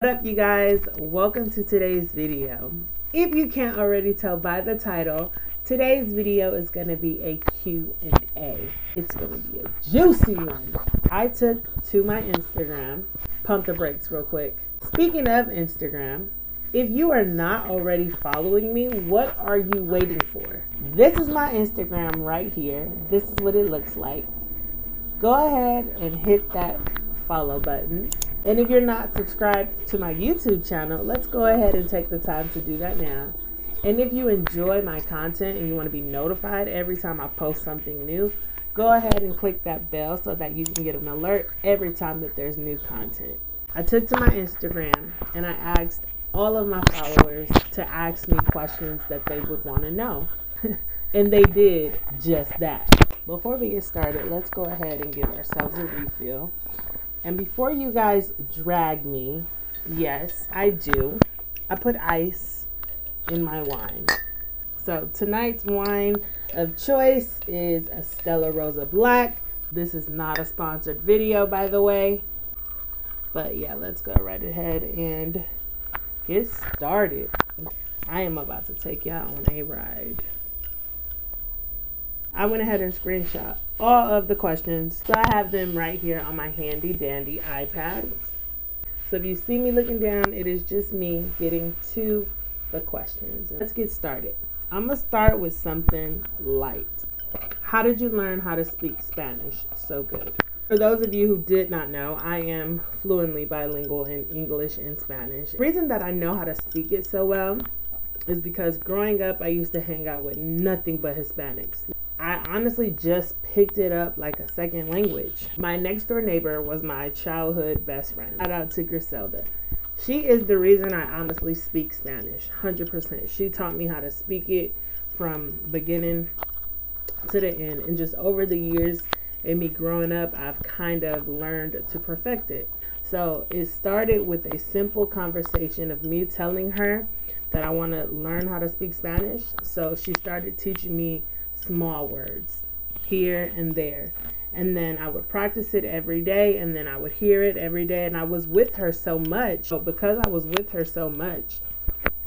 What up, you guys? Welcome to today's video. If you can't already tell by the title, today's video is going to be a Q&A. It's going to be a juicy one. I took to my Instagram, pump the brakes real quick. Speaking of Instagram, if you are not already following me, what are you waiting for? This is my Instagram right here. This is what it looks like. Go ahead and hit that follow button. And if you're not subscribed to my YouTube channel, let's go ahead and take the time to do that now. And if you enjoy my content and you want to be notified every time I post something new, go ahead and click that bell so that you can get an alert every time that there's new content. I took to my Instagram and I asked all of my followers to ask me questions that they would want to know. And they did just that. Before we get started, let's go ahead and give ourselves a refill. And before you guys drag me, yes, I do. I put ice in my wine. So tonight's wine of choice is a Stella Rosa Black. This is not a sponsored video, by the way. But yeah, let's go right ahead and get started. I am about to take y'all on a ride. I went ahead and screenshot all of the questions. So I have them right here on my handy dandy iPad. So if you see me looking down, it is just me getting to the questions. Let's get started. I'm going to start with something light. How did you learn how to speak Spanish so good? For those of you who did not know, I am fluently bilingual in English and Spanish. The reason that I know how to speak it so well is because growing up, I used to hang out with nothing but Hispanics. I honestly just picked it up like a second language. My next door neighbor was my childhood best friend. Shout out to Griselda. She is the reason I honestly speak Spanish, 100%. She taught me how to speak it from beginning to the end. And just over the years and me growing up, I've kind of learned to perfect it. So it started with a simple conversation of me telling her that I want to learn how to speak Spanish. So she started teaching me small words here and there, and then I would practice it every day, and then I would hear it every day. And I was with her so much, so because I was with her so much,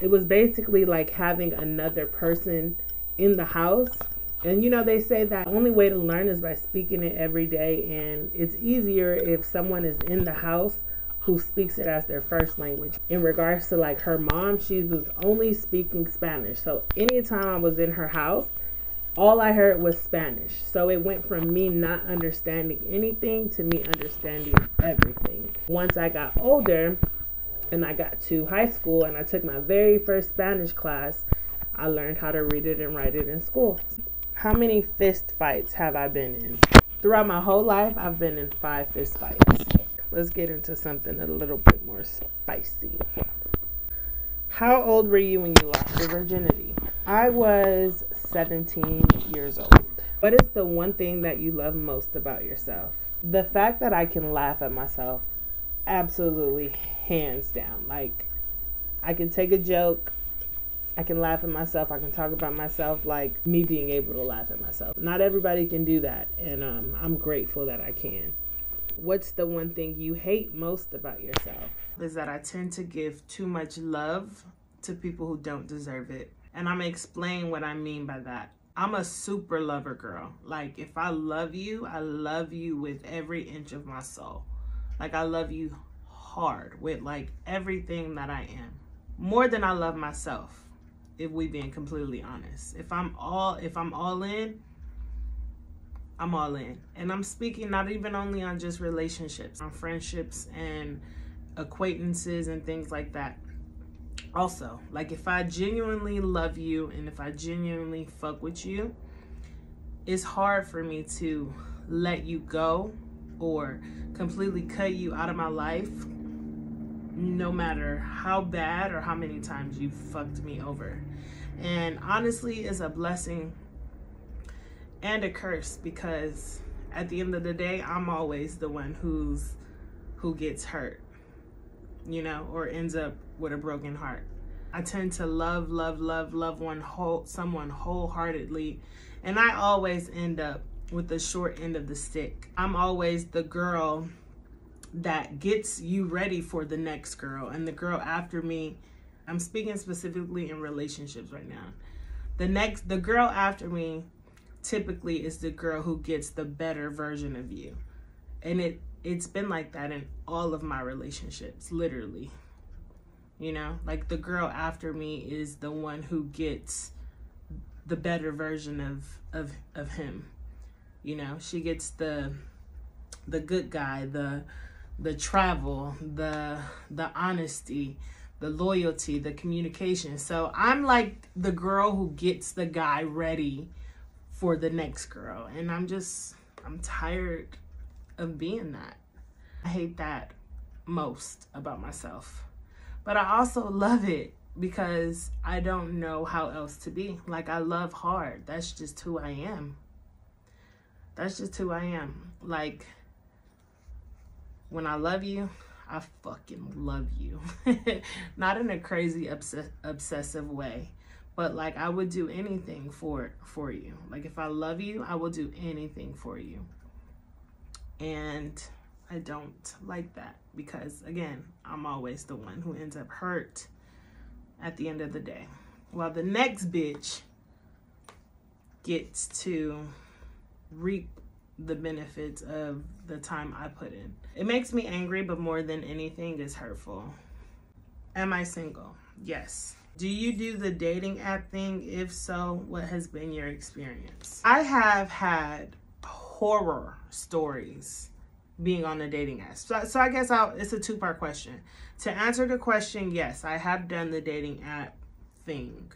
it was basically like having another person in the house. And you know, they say that the only way to learn is by speaking it every day, and it's easier if someone is in the house who speaks it as their first language. In regards to like her mom, she was only speaking Spanish, so anytime I was in her house, all I heard was Spanish. So it went from me not understanding anything to me understanding everything. Once I got older and I got to high school and I took my very first Spanish class, I learned how to read it and write it in school. How many fist fights have I been in? Throughout my whole life, I've been in 5 fist fights. Let's get into something a little bit more spicy. How old were you when you lost your virginity? I was 17 years old. What is the one thing that you love most about yourself? The fact that I can laugh at myself, absolutely, hands down. Like, I can take a joke, I can laugh at myself, I can talk about myself, like me being able to laugh at myself. Not everybody can do that, and I'm grateful that I can. What's the one thing you hate most about yourself? Is that I tend to give too much love to people who don't deserve it. And I'm gonna explain what I mean by that. I'm a super lover girl. Like, if I love you with every inch of my soul. Like, I love you hard with like everything that I am. More than I love myself, if we being completely honest. If I'm all in, I'm all in. And I'm speaking not even only on just relationships, on friendships and acquaintances and things like that. Also, like, if I genuinely love you and if I genuinely fuck with you, it's hard for me to let you go or completely cut you out of my life, no matter how bad or how many times you fucked me over. And honestly, it's a blessing and a curse, because at the end of the day, I'm always the one who gets hurt, you know, or ends up with a broken heart. I tend to love someone wholeheartedly, and I always end up with the short end of the stick. I'm always the girl that gets you ready for the next girl. And the girl after me, I'm speaking specifically in relationships right now. The girl after me typically is the girl who gets the better version of you. And it's been like that in all of my relationships, literally. You know, like the girl after me is the one who gets the better version of him. You know, she gets the good guy, the travel, the honesty, the loyalty, the communication. So I'm like the girl who gets the guy ready for the next girl. And I'm tired of being that. I hate that most about myself. But I also love it because I don't know how else to be. Like, I love hard. That's just who I am. That's just who I am. Like, when I love you, I fucking love you. Not in a crazy obsessive way, but like I would do anything for you. Like, if I love you, I will do anything for you. And I don't like that because, again, I'm always the one who ends up hurt at the end of the day, while the next bitch gets to reap the benefits of the time I put in. It makes me angry, but more than anything, it's hurtful. Am I single? Yes. Do you do the dating app thing? If so, what has been your experience? I have had horror stories being on the dating app. So I guess it's a two-part question. To answer the question, yes, I have done the dating app thing.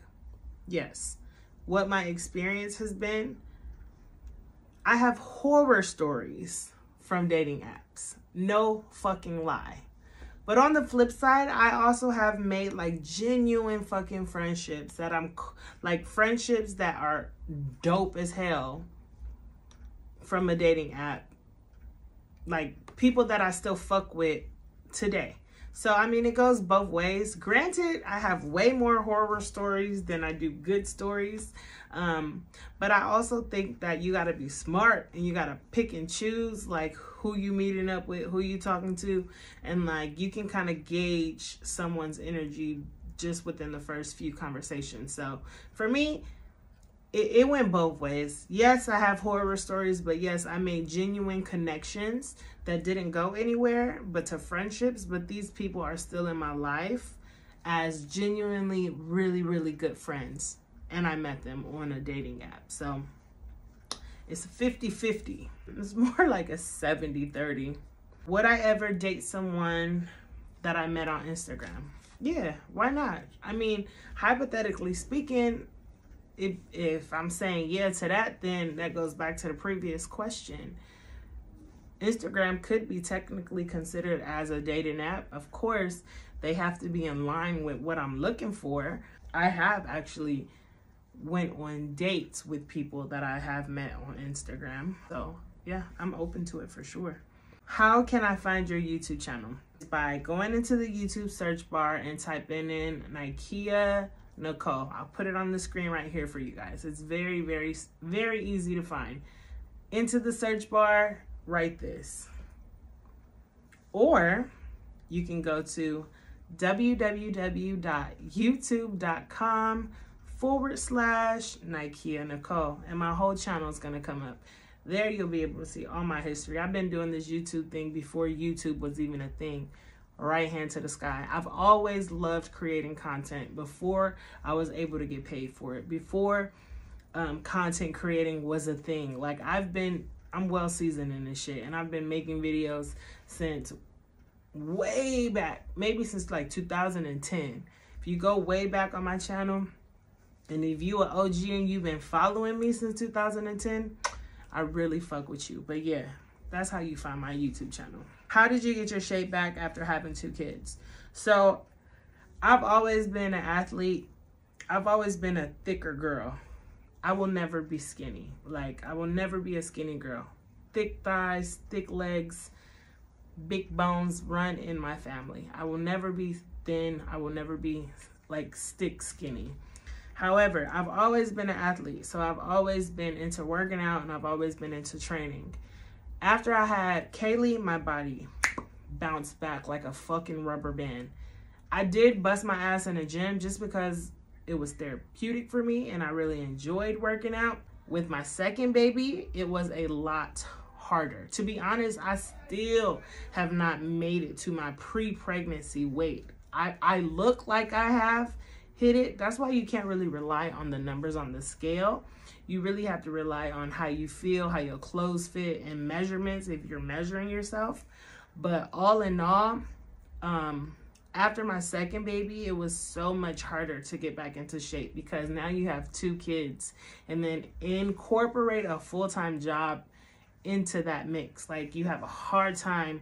Yes. What my experience has been, I have horror stories from dating apps. No fucking lie. But on the flip side, I also have made like genuine fucking friendships that friendships that are dope as hell from a dating app. Like, people that I still fuck with today. So, I mean, it goes both ways. Granted, I have way more horror stories than I do good stories. But I also think that you got to be smart and you got to pick and choose, like, who you meeting up with, who you talking to. And, like, you can kind of gauge someone's energy just within the first few conversations. So, for me, it went both ways. Yes, I have horror stories, but yes, I made genuine connections that didn't go anywhere but to friendships. But these people are still in my life as genuinely really, really good friends. And I met them on a dating app. So it's 50-50. It's more like a 70-30. Would I ever date someone that I met on Instagram? Yeah, why not? I mean, hypothetically speaking, if I'm saying yeah to that, then that goes back to the previous question. Instagram could be technically considered as a dating app. Of course, they have to be in line with what I'm looking for. I have actually went on dates with people that I have met on Instagram. So yeah, I'm open to it for sure. How can I find your YouTube channel? By going into the YouTube search bar and typing in Nikea Nicole. I'll put it on the screen right here for you guys. It's very, very, very easy to find. Into the search bar, write this. Or you can go to www.youtube.com/Nikea Nicole, and my whole channel is going to come up. There you'll be able to see all my history. I've been doing this YouTube thing before YouTube was even a thing. Right hand to the sky. I've always loved creating content before I was able to get paid for it. Before content creating was a thing. Like, I'm well seasoned in this shit, and I've been making videos since way back, maybe since like 2010. If you go way back on my channel, and if you are OG and you've been following me since 2010, I really fuck with you. But yeah, that's how you find my YouTube channel. How did you get your shape back after having 2 kids? So I've always been an athlete. I've always been a thicker girl. I will never be skinny. Like, I will never be a skinny girl. Thick thighs, thick legs, big bones run in my family. I will never be thin. I will never be like stick skinny. However, I've always been an athlete. So I've always been into working out, and I've always been into training. After I had Kaylee, my body bounce back like a fucking rubber band. I did bust my ass in the gym just because it was therapeutic for me and I really enjoyed working out. With my second baby, it was a lot harder. To be honest, I still have not made it to my pre-pregnancy weight. I look like I have hit it. That's why you can't really rely on the numbers on the scale. You really have to rely on how you feel, how your clothes fit, and measurements if you're measuring yourself. But all in all, after my second baby, it was so much harder to get back into shape because now you have 2 kids and then incorporate a full-time job into that mix. Like, you have a hard time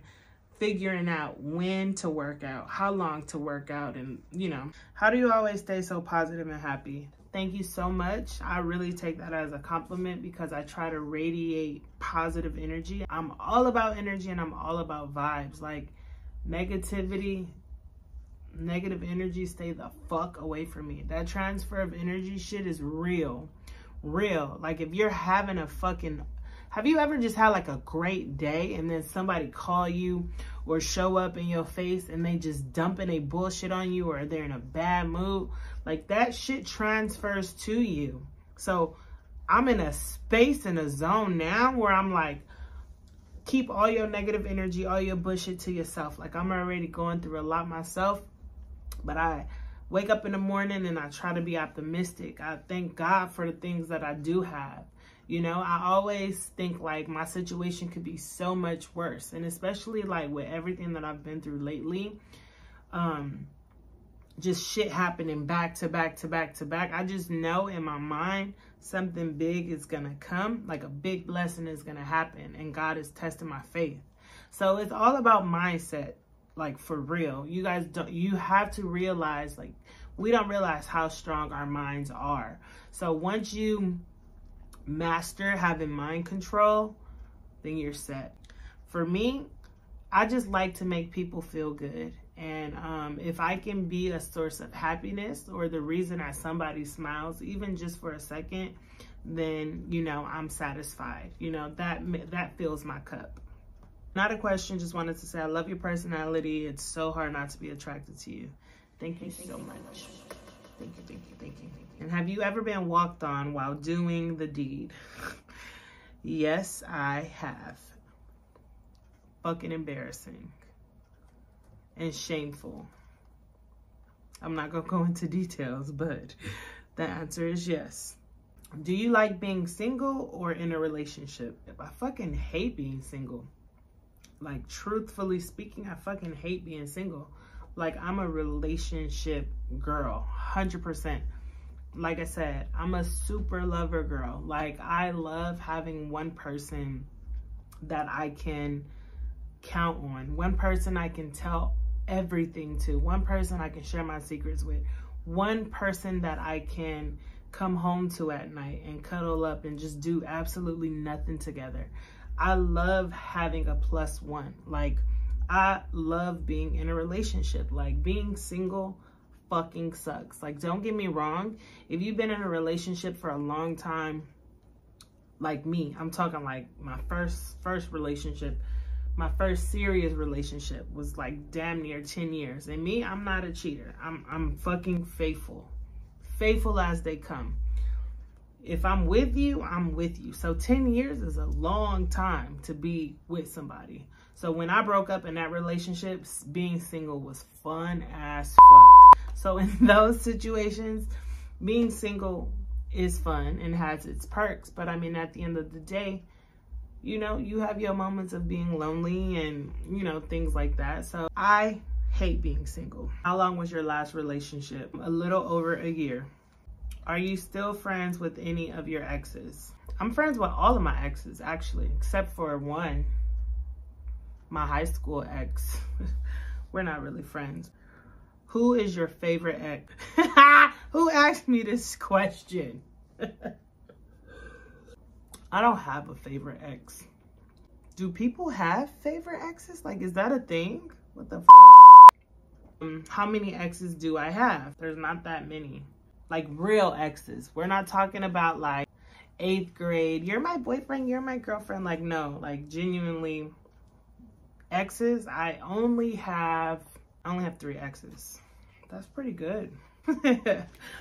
figuring out when to work out, how long to work out, and you know, how do you always stay so positive and happy? Thank you so much. I really take that as a compliment because I try to radiate positive energy. I'm all about energy and I'm all about vibes. Like, negativity, negative energy, stay the fuck away from me. That transfer of energy shit is real. Like, if you're having a fucking, have you ever just had like a great day and then somebody call you or show up in your face and they just dumping a bullshit on you, or they're in a bad mood? Like, that shit transfers to you. So I'm in a space, in a zone now where I'm like, keep all your negative energy, all your bullshit to yourself. Like, I'm already going through a lot myself, but I wake up in the morning and I try to be optimistic. I thank God for the things that I do have. You know, I always think like my situation could be so much worse. And especially like with everything that I've been through lately, just shit happening back to back to back to back. I just know in my mind something big is going to come, like a big blessing is going to happen, and God is testing my faith. So it's all about mindset, like, for real. You guys don't, you have to realize, like, we don't realize how strong our minds are. So once you master having mind control, then you're set. For me, I just like to make people feel good. And if I can be a source of happiness or the reason that somebody smiles, even just for a second, then, you know, I'm satisfied. You know, that fills my cup. Not a question, just wanted to say I love your personality. It's so hard not to be attracted to you. Thank you so much. Thank you, thank you, thank you. And have you ever been walked on while doing the deed? Yes, I have. Fucking embarrassing and shameful. I'm not gonna go into details, but the answer is yes. Do you like being single or in a relationship? I fucking hate being single. Like, truthfully speaking, I fucking hate being single. Like, I'm a relationship girl, 100%. Like I said, I'm a super lover girl. Like, I love having one person that I can count on. One person I can tell everything to. One person I can share my secrets with. One person that I can come home to at night and cuddle up and just do absolutely nothing together. I love having a +1. Like, I love being in a relationship. Like, being single fucking sucks. Like, don't get me wrong. If you've been in a relationship for a long time, like me, I'm talking like my first relationship, my first serious relationship was like damn near 10 years. And me, I'm not a cheater. I'm fucking faithful. Faithful as they come. If I'm with you, I'm with you. So 10 years is a long time to be with somebody. So when I broke up in that relationship, being single was fun as fuck. So in those situations, being single is fun and has its perks. But I mean, at the end of the day, you know, you have your moments of being lonely and, you know, things like that. So I hate being single. How long was your last relationship? A little over a year. Are you still friends with any of your exes? I'm friends with all of my exes, actually, except for one, my high school ex. We're not really friends. Who is your favorite ex? Who asked me this question? I don't have a favorite ex. Do people have favorite exes? Like, is that a thing? What the f***? How many exes do I have? There's not that many. Like, real exes. We're not talking about like 8th grade. You're my boyfriend, you're my girlfriend. Like, no, like genuinely exes, I only have 3 exes. That's pretty good.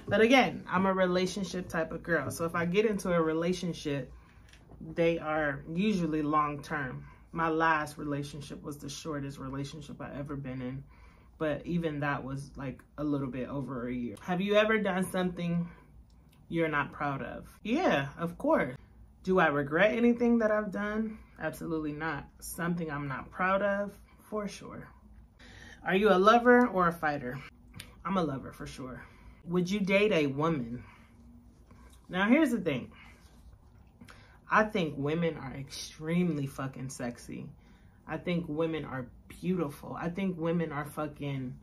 But again, I'm a relationship type of girl. So if I get into a relationship, they are usually long term. My last relationship was the shortest relationship I ever been in. But even that was like a little bit over a year. Have you ever done something you're not proud of? Yeah, of course. Do I regret anything that I've done? Absolutely not. Something I'm not proud of? For sure. Are you a lover or a fighter? I'm a lover for sure. Would you date a woman? Now here's the thing. I think women are extremely fucking sexy. I think women are beautiful. I think women are fucking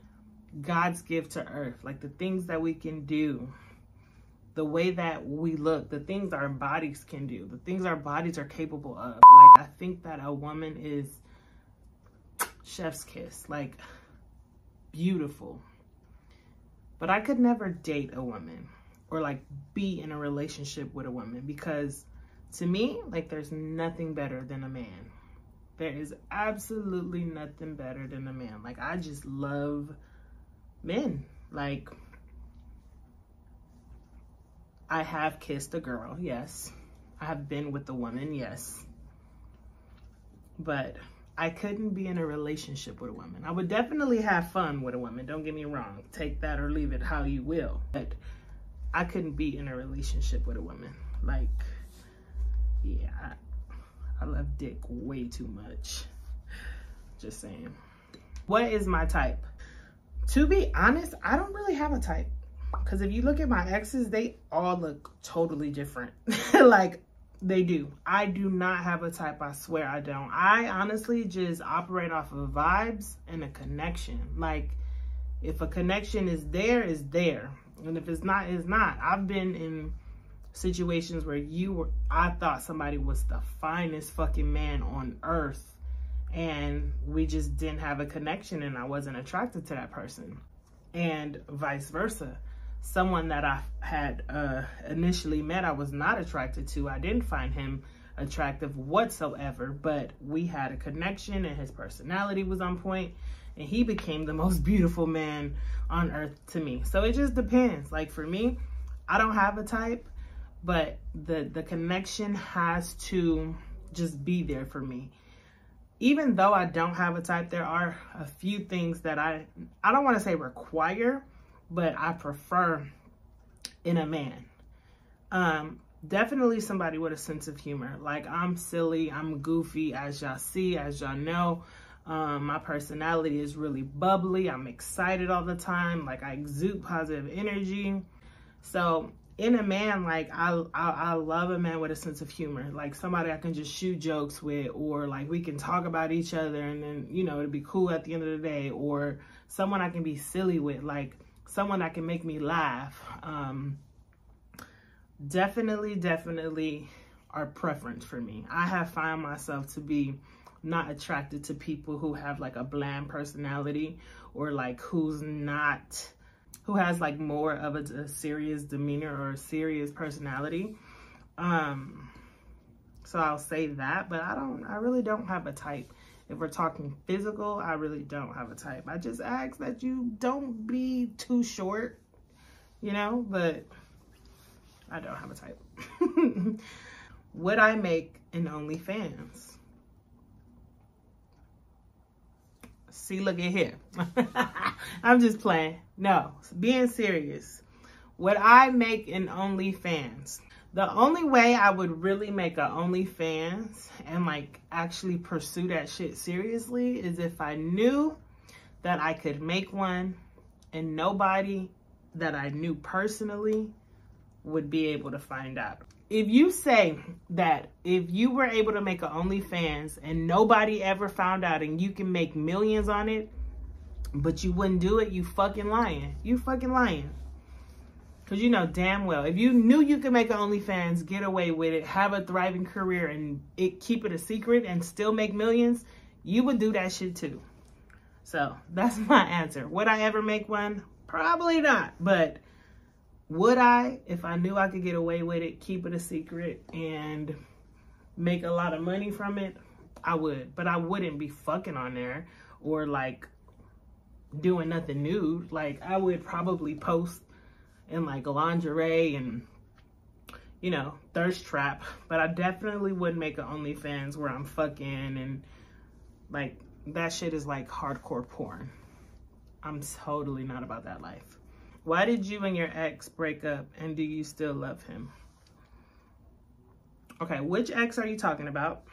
God's gift to earth. Like the things that we can do, the way that we look, the things our bodies can do, the things our bodies are capable of. Like, I think that a woman is chef's kiss, like beautiful. But I could never date a woman or like be in a relationship with a woman because to me, like there's nothing better than a man. There is absolutely nothing better than a man. Like I just love men. Like I have kissed a girl, yes. I have been with a woman, yes. But I couldn't be in a relationship with a woman. I would definitely have fun with a woman, don't get me wrong. Take that or leave it how you will. But I couldn't be in a relationship with a woman. Like, yeah, I love dick way too much. Just saying. What is my type? To be honest, I don't really have a type. Because if you look at my exes, they all look totally different. Like, they do. I do not have a type, I swear I don't. I honestly just operate off of vibes and a connection. Like, if a connection is there, it's there. And if it's not, it's not. I've been in situations where I thought somebody was the finest fucking man on earth. And we just didn't have a connection and I wasn't attracted to that person. And vice versa. Someone that I had initially met, I was not attracted to. I didn't find him attractive whatsoever, but we had a connection and his personality was on point and he became the most beautiful man on earth to me. So it just depends. Like for me, I don't have a type, but the connection has to just be there for me. Even though I don't have a type, there are a few things that I don't want to say require, but I prefer in a man. Definitely somebody with a sense of humor. Like I'm silly, I'm goofy, as y'all see, as y'all know. My personality is really bubbly. I'm excited all the time. Like I exude positive energy. So in a man, like I love a man with a sense of humor. Like somebody I can just shoot jokes with, or like we can talk about each other and then, you know, it'll be cool at the end of the day, or someone I can be silly with, like someone that can make me laugh. Definitely are preference for me. I have found myself to be not attracted to people who have like a bland personality, or like who has like more of a serious demeanor or a serious personality. So I'll say that, but I really don't have a type. If we're talking physical, I really don't have a type. I just ask that you don't be too short, you know, but I don't have a type. Would I make an OnlyFans? See, look at here. I'm just playing. No, being serious. Would I make an OnlyFans? The only way I would really make an OnlyFans and like actually pursue that shit seriously is if I knew that I could make one and nobody that I knew personally would be able to find out. If you say that if you were able to make an OnlyFans and nobody ever found out and you can make millions on it, but you wouldn't do it, you fucking lying. You fucking lying. Because you know damn well, if you knew you could make an OnlyFans, get away with it, have a thriving career, and keep it a secret and still make millions, you would do that shit too. So that's my answer. Would I ever make one? Probably not. But would I, if I knew I could get away with it, keep it a secret, and make a lot of money from it? I would, but I wouldn't be fucking on there or like doing nothing nude. Like I would probably post in like lingerie and, you know, thirst trap, but I definitely would make an OnlyFans where I'm fucking and like that shit is like hardcore porn. I'm totally not about that life. Why did you and your ex break up and do you still love him? Okay, which ex are you talking about?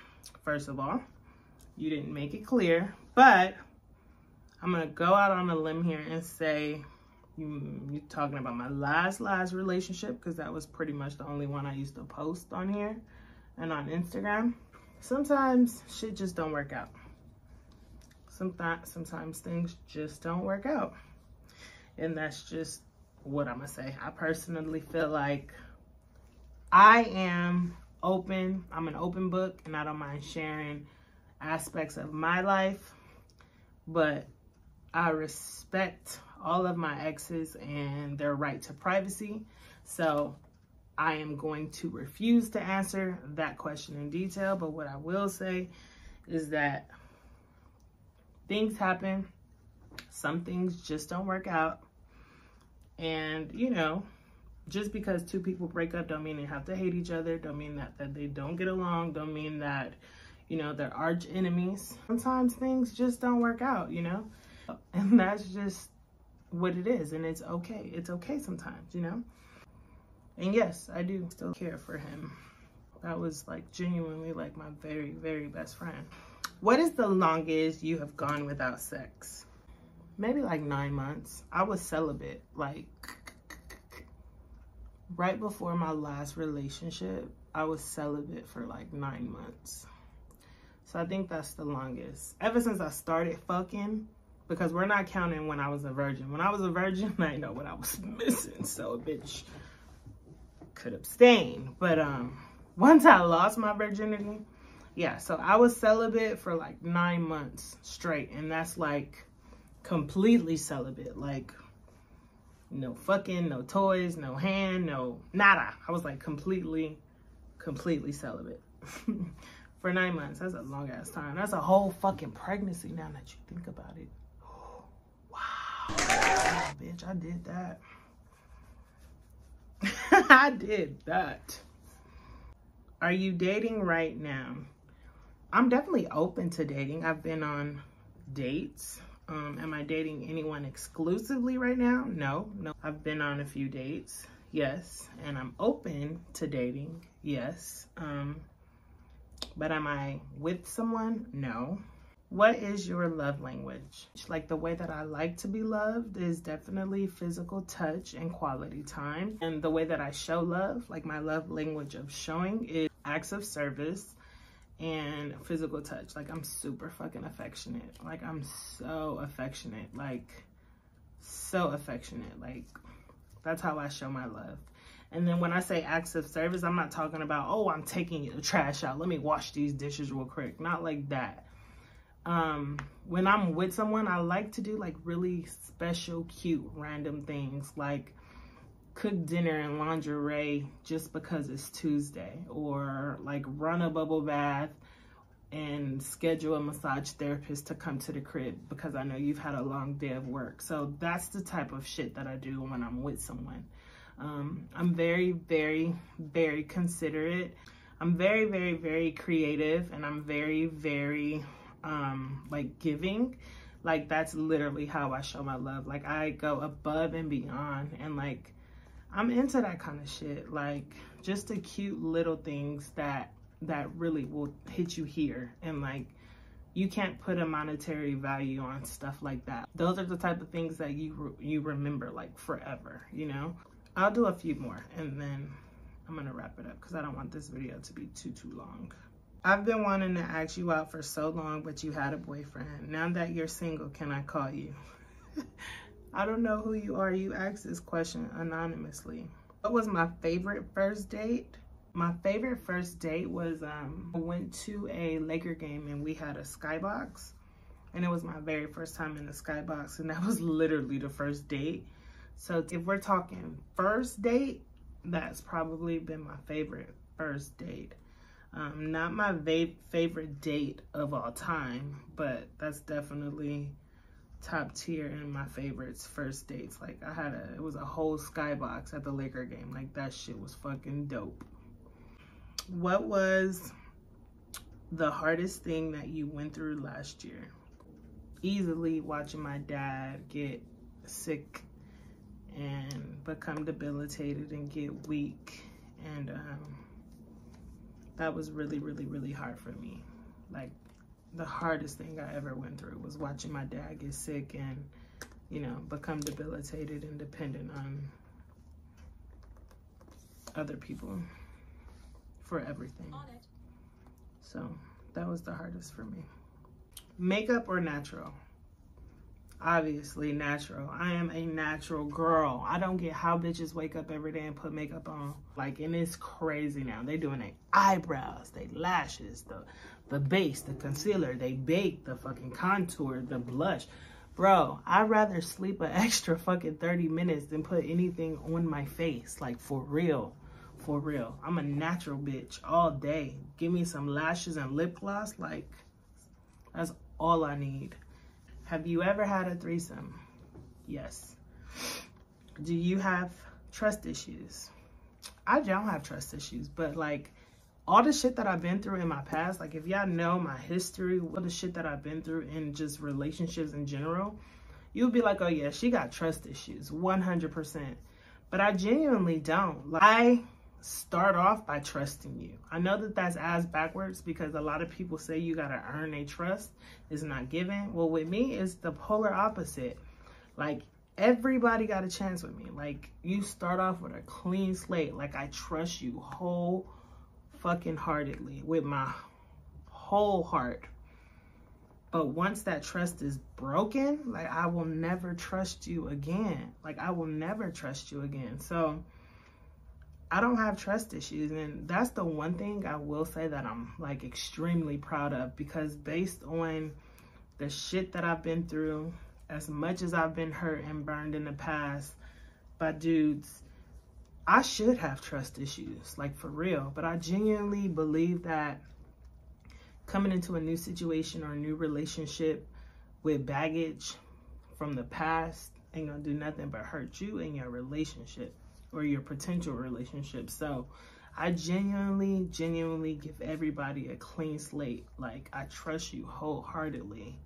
First of all, you didn't make it clear, but I'm gonna go out on a limb here and say you're talking about my last relationship, because that was pretty much the only one I used to post on here and on Instagram. Sometimes shit just don't work out. Sometimes things just don't work out. And that's just what I'm gonna say. I personally feel like I am open. I'm an open book and I don't mind sharing aspects of my life, but I respect all of my exes and their right to privacy. So I am going to refuse to answer that question in detail. But what I will say is that things happen. Some things just don't work out. And, you know, just because two people break up don't mean they have to hate each other. Don't mean that they don't get along. Don't mean that, you know, they're arch enemies. Sometimes things just don't work out, you know? And that's just what it is. And it's okay. It's okay sometimes, you know? And yes, I do still care for him. That was like genuinely like my very, very best friend. What is the longest you have gone without sex? Maybe like 9 months. I was celibate, like right before my last relationship, I was celibate for like 9 months. So I think that's the longest. Ever since I started fucking, because we're not counting when I was a virgin. When I was a virgin, I didn't know what I was missing, so a bitch could abstain. But once I lost my virginity, yeah, so I was celibate for like 9 months straight, and that's like completely celibate, like no fucking, no toys, no hand, no nada. I was like completely celibate for 9 months. That's a long ass time. That's a whole fucking pregnancy now that you think about it. Wow, yeah, bitch, I did that. I did that. Are you dating right now? I'm definitely open to dating. I've been on dates. Am I dating anyone exclusively right now? No. I've been on a few dates, yes. And I'm open to dating, yes. But am I with someone? No. What is your love language? Like the way that I like to be loved is definitely physical touch and quality time. And the way that I show love, like my love language of showing, is acts of service and physical touch. Like I'm super fucking affectionate. Like I'm so affectionate. Like so affectionate. Like that's how I show my love. And then when I say acts of service, I'm not talking about, oh, I'm taking the trash out, let me wash these dishes real quick. Not like that. When I'm with someone, I like to do like really special, cute, random things, like cook dinner in lingerie just because it's Tuesday, or like run a bubble bath and schedule a massage therapist to come to the crib because I know you've had a long day of work. So that's the type of shit that I do when I'm with someone. I'm very, very, very considerate. I'm very, very, very creative, and I'm very, very like giving. Like that's literally how I show my love. Like I go above and beyond, and like I'm into that kind of shit. Like just the cute little things that really will hit you here, and like you can't put a monetary value on stuff like that. Those are the type of things that you remember like forever, you know? I'll do a few more and then I'm gonna wrap it up because I don't want this video to be too long. I've been wanting to ask you out for so long, but you had a boyfriend. Now that you're single, can I call you? I don't know who you are. You asked this question anonymously. What was my favorite first date? My favorite first date was, I went to a Laker game and we had a skybox. And it was my very first time in the skybox, and that was literally the first date. So if we're talking first date, that's probably been my favorite first date. Not my favorite date of all time, but that's definitely top tier in my favorites first dates. Like it was a whole skybox at the Laker game. Like that shit was fucking dope. What was the hardest thing that you went through last year? Easily watching my dad get sick and become debilitated and get weak. And that was really, really, really hard for me. Like the hardest thing I ever went through was watching my dad get sick and, you know, become debilitated and dependent on other people for everything. So that was the hardest for me. Makeup or natural? Obviously natural. I am a natural girl. I don't get how bitches wake up every day and put makeup on. Like, and it's crazy now. They doing their eyebrows, they lashes, the base, the concealer, they bake the fucking contour, the blush. Bro, I'd rather sleep an extra fucking 30 minutes than put anything on my face. Like, for real. For real. I'm a natural bitch all day. Give me some lashes and lip gloss. Like, that's all I need. Have you ever had a threesome? Yes. Do you have trust issues? I don't have trust issues, but like all the shit that I've been through in my past, like if y'all know my history, what the shit that I've been through in just relationships in general, you'll be like, oh yeah, she got trust issues, 100%. But I genuinely don't. Like, I start off by trusting you. I know that that's ass backwards because a lot of people say you gotta earn a trust. It's not given. Well, with me, it's the polar opposite. Like, everybody got a chance with me. Like, you start off with a clean slate. Like, I trust you whole fucking heartedly with my whole heart. But once that trust is broken, like, I will never trust you again. Like, I will never trust you again. So I don't have trust issues, and that's the one thing I will say that I'm like extremely proud of, because based on the shit that I've been through, as much as I've been hurt and burned in the past by dudes, I should have trust issues, like for real. But I genuinely believe that coming into a new situation or a new relationship with baggage from the past ain't gonna do nothing but hurt you in your relationship or your potential relationship. So I genuinely give everybody a clean slate. Like, I trust you wholeheartedly.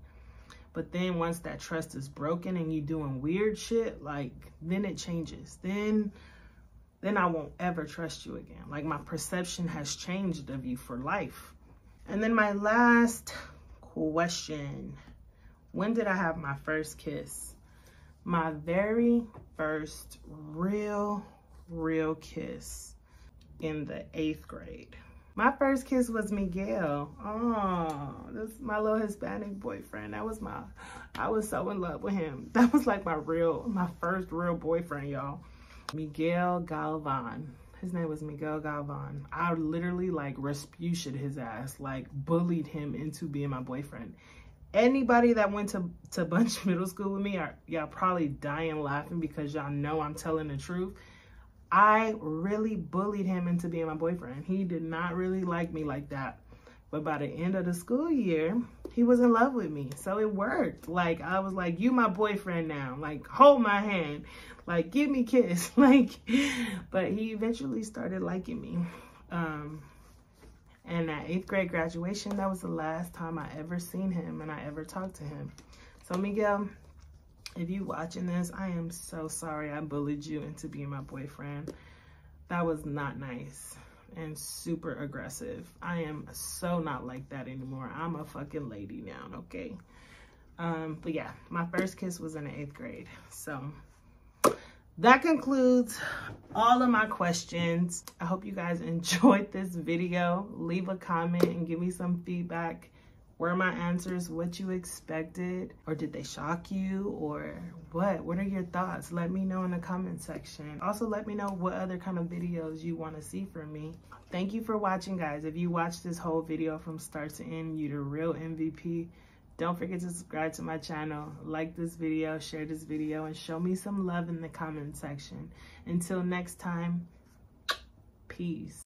But then once that trust is broken and you doing weird shit, like, then it changes. Then I won't ever trust you again. Like, my perception has changed of you for life. And then my last question, when did I have my first kiss? My very first real kiss in the 8th grade. My first kiss was Miguel. Oh, this is my little Hispanic boyfriend. I was so in love with him. That was like my first real boyfriend, y'all. Miguel Galvan. His name was Miguel Galvan. I literally like Rasputia his ass, like bullied him into being my boyfriend. Anybody that went to Bunch Middle School with me, y'all probably dying laughing because y'all know I'm telling the truth. I really bullied him into being my boyfriend. He did not really like me like that. But by the end of the school year, he was in love with me. So it worked. Like, I was like, you my boyfriend now. Like, hold my hand. Like, give me a kiss. Like, but he eventually started liking me. And at 8th grade graduation, that was the last time I ever seen him and I ever talked to him. So Miguel, if you watching this, I am so sorry I bullied you into being my boyfriend. That was not nice and super aggressive. I am so not like that anymore. I'm a fucking lady now, okay? But yeah, my first kiss was in the 8th grade. So that concludes all of my questions. I hope you guys enjoyed this video. Leave a comment and give me some feedback. Were my answers what you expected? Or did they shock you? Or what? What are your thoughts? Let me know in the comment section. Also, let me know what other kind of videos you want to see from me. Thank you for watching, guys. If you watched this whole video from start to end, you're the real MVP. Don't forget to subscribe to my channel, like this video, share this video, and show me some love in the comment section. Until next time, peace.